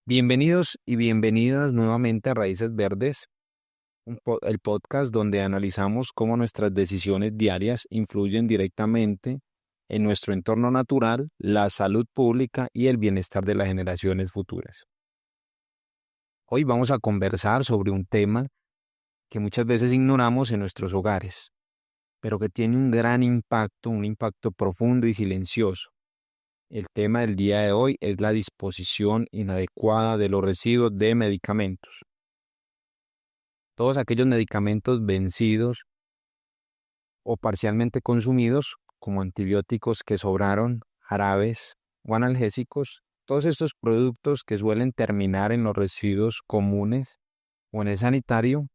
Bienvenidos y bienvenidas nuevamente a Raíces Verdes, el podcast donde analizamos cómo nuestras decisiones diarias influyen directamente en nuestro entorno natural, la salud pública y el bienestar de las generaciones futuras. Hoy vamos a conversar sobre un tema que muchas veces ignoramos en nuestros hogares, pero que tiene un gran impacto, un impacto profundo y silencioso. El tema del día de hoy es la disposición inadecuada de los residuos de medicamentos. Todos aquellos medicamentos vencidos o parcialmente consumidos, como antibióticos que sobraron, jarabes o analgésicos, todos estos productos que suelen terminar en los residuos comunes o en el sanitario,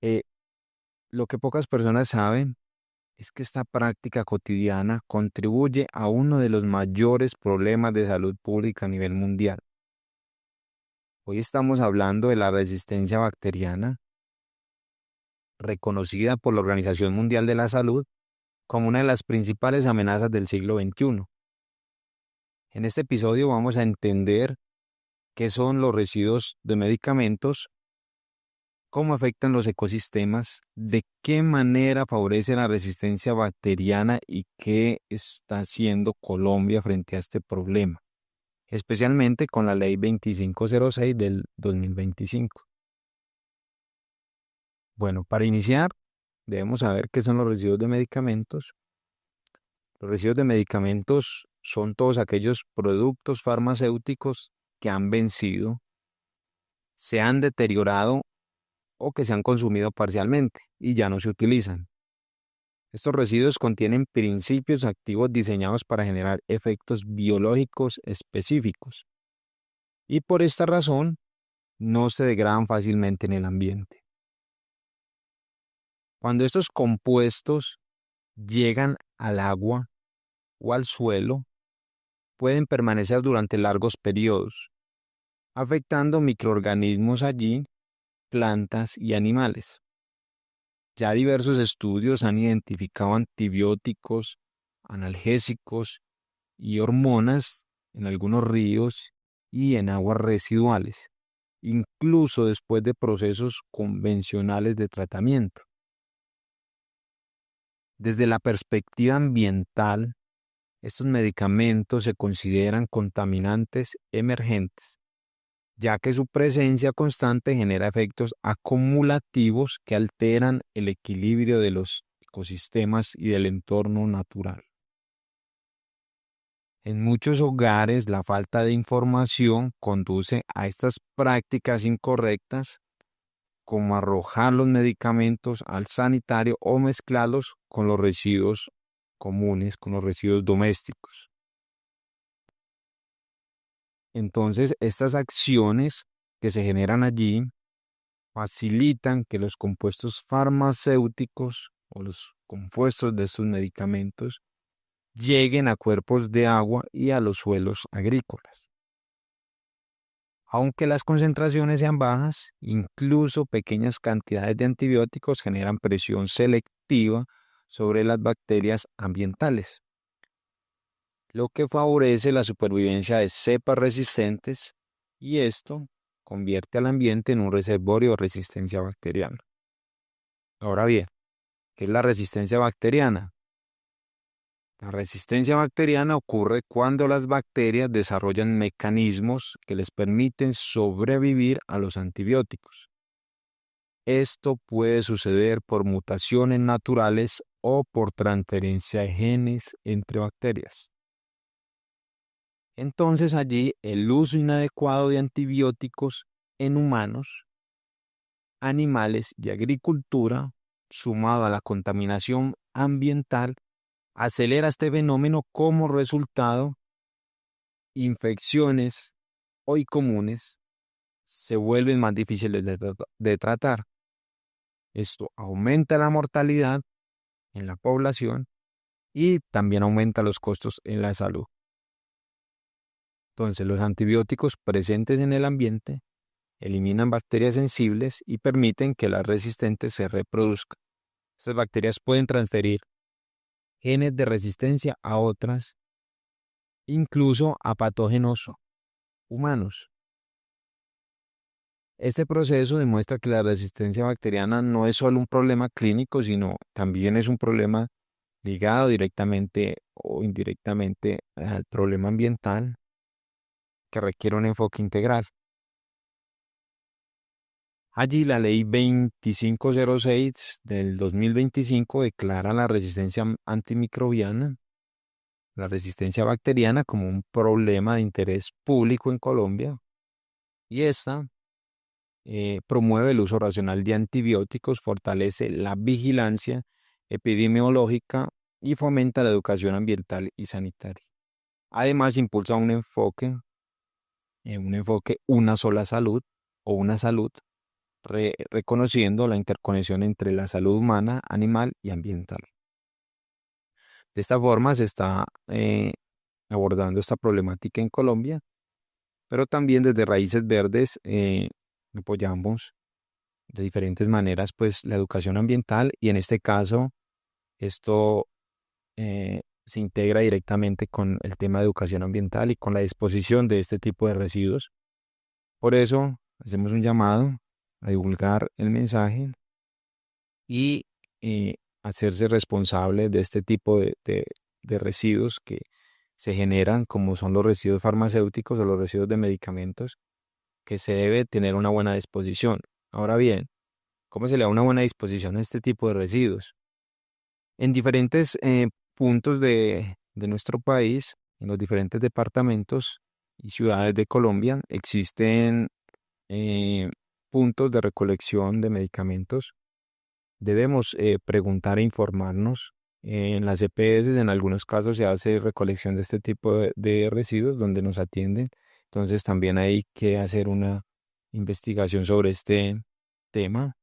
eh, lo que pocas personas saben es que esta práctica cotidiana contribuye a uno de los mayores problemas de salud pública a nivel mundial. Hoy estamos hablando de la resistencia bacteriana, reconocida por la Organización Mundial de la Salud como una de las principales amenazas del siglo XXI. En este episodio vamos a entender qué son los residuos de medicamentos, cómo afectan los ecosistemas, de qué manera favorece la resistencia bacteriana y qué está haciendo Colombia frente a este problema, especialmente con la Ley 2506 del 2025. Bueno, para iniciar, debemos saber qué son los residuos de medicamentos. Los residuos de medicamentos son todos aquellos productos farmacéuticos que han vencido, se han deteriorado o que se han consumido parcialmente y ya no se utilizan. Estos residuos contienen principios activos diseñados para generar efectos biológicos específicos y por esta razón no se degradan fácilmente en el ambiente. Cuando estos compuestos llegan al agua o al suelo, pueden permanecer durante largos periodos, afectando microorganismos allí, plantas y animales. Ya diversos estudios han identificado antibióticos, analgésicos y hormonas en algunos ríos y en aguas residuales, incluso después de procesos convencionales de tratamiento. Desde la perspectiva ambiental, estos medicamentos se consideran contaminantes emergentes, ya que su presencia constante genera efectos acumulativos que alteran el equilibrio de los ecosistemas y del entorno natural. En muchos hogares, la falta de información conduce a estas prácticas incorrectas, como arrojar los medicamentos al sanitario o mezclarlos con los residuos comunes, con los residuos domésticos. Entonces, estas acciones que se generan allí facilitan que los compuestos farmacéuticos o los compuestos de estos medicamentos lleguen a cuerpos de agua y a los suelos agrícolas. Aunque las concentraciones sean bajas, incluso pequeñas cantidades de antibióticos generan presión selectiva sobre las bacterias ambientales, lo que favorece la supervivencia de cepas resistentes y esto convierte al ambiente en un reservorio de resistencia bacteriana. Ahora bien, ¿qué es la resistencia bacteriana? La resistencia bacteriana ocurre cuando las bacterias desarrollan mecanismos que les permiten sobrevivir a los antibióticos. Esto puede suceder por mutaciones naturales o por transferencia de genes entre bacterias. Entonces allí el uso inadecuado de antibióticos en humanos, animales y agricultura, sumado a la contaminación ambiental, acelera este fenómeno. Como resultado, infecciones hoy comunes se vuelven más difíciles de tratar. Esto aumenta la mortalidad en la población y también aumenta los costos en la salud. Entonces, los antibióticos presentes en el ambiente eliminan bacterias sensibles y permiten que las resistentes se reproduzcan. Estas bacterias pueden transferir genes de resistencia a otras, incluso a patógenos humanos. Este proceso demuestra que la resistencia bacteriana no es solo un problema clínico, sino también es un problema ligado directamente o indirectamente al problema ambiental que requiere un enfoque integral. Allí la ley 2506 del 2025 declara la resistencia antimicrobiana, la resistencia bacteriana como un problema de interés público en Colombia y esta promueve el uso racional de antibióticos, fortalece la vigilancia epidemiológica y fomenta la educación ambiental y sanitaria. Además, impulsa un enfoque una sola salud o una salud, reconociendo la interconexión entre la salud humana, animal y ambiental. De esta forma se está abordando esta problemática en Colombia, pero también desde Raíces Verdes apoyamos de diferentes maneras pues la educación ambiental y en este caso esto se integra directamente con el tema de educación ambiental y con la disposición de este tipo de residuos. Por eso hacemos un llamado a divulgar el mensaje y hacerse responsable de este tipo de residuos que se generan, como son los residuos farmacéuticos o los residuos de medicamentos, que se debe tener una buena disposición. Ahora bien, ¿cómo se le da una buena disposición a este tipo de residuos? En diferentes puntos de nuestro país, en los diferentes departamentos y ciudades de Colombia, existen puntos de recolección de medicamentos. Debemos preguntar e informarnos. En las EPS, en algunos casos, se hace recolección de este tipo de residuos donde nos atienden. Entonces, también hay que hacer una investigación sobre este tema.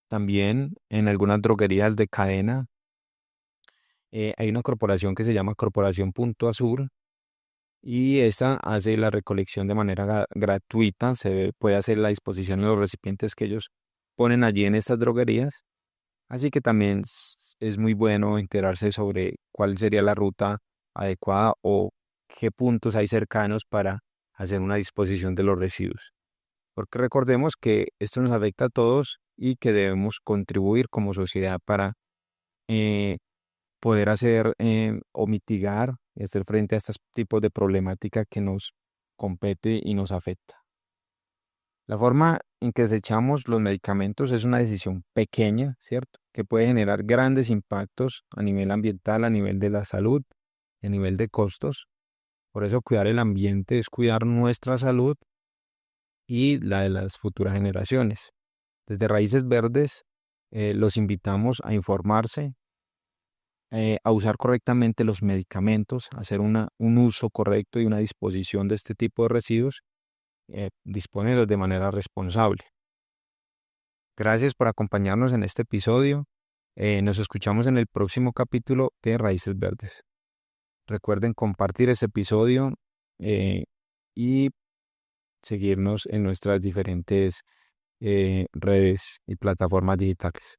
También en algunas droguerías de cadena hay una corporación que se llama Corporación Punto Azul y esa hace la recolección de manera gratuita. Se puede hacer la disposición de los recipientes que ellos ponen allí en estas droguerías. Así que también es muy bueno enterarse sobre cuál sería la ruta adecuada o qué puntos hay cercanos para hacer una disposición de los residuos. Porque recordemos que esto nos afecta a todos y que debemos contribuir como sociedad para eh, poder hacer o mitigar y hacer frente a estos tipos de problemática que nos compete y nos afecta. La forma en que desechamos los medicamentos es una decisión pequeña, ¿cierto? Que puede generar grandes impactos a nivel ambiental, a nivel de la salud, a nivel de costos. Por eso cuidar el ambiente es cuidar nuestra salud y la de las futuras generaciones. Desde Raíces Verdes los invitamos a informarse, a usar correctamente los medicamentos, a hacer un uso correcto y una disposición de este tipo de residuos, disponerlos de manera responsable. Gracias por acompañarnos en este episodio. Nos escuchamos en el próximo capítulo de Raíces Verdes. Recuerden compartir este episodio y seguirnos en nuestras diferentes redes y plataformas digitales.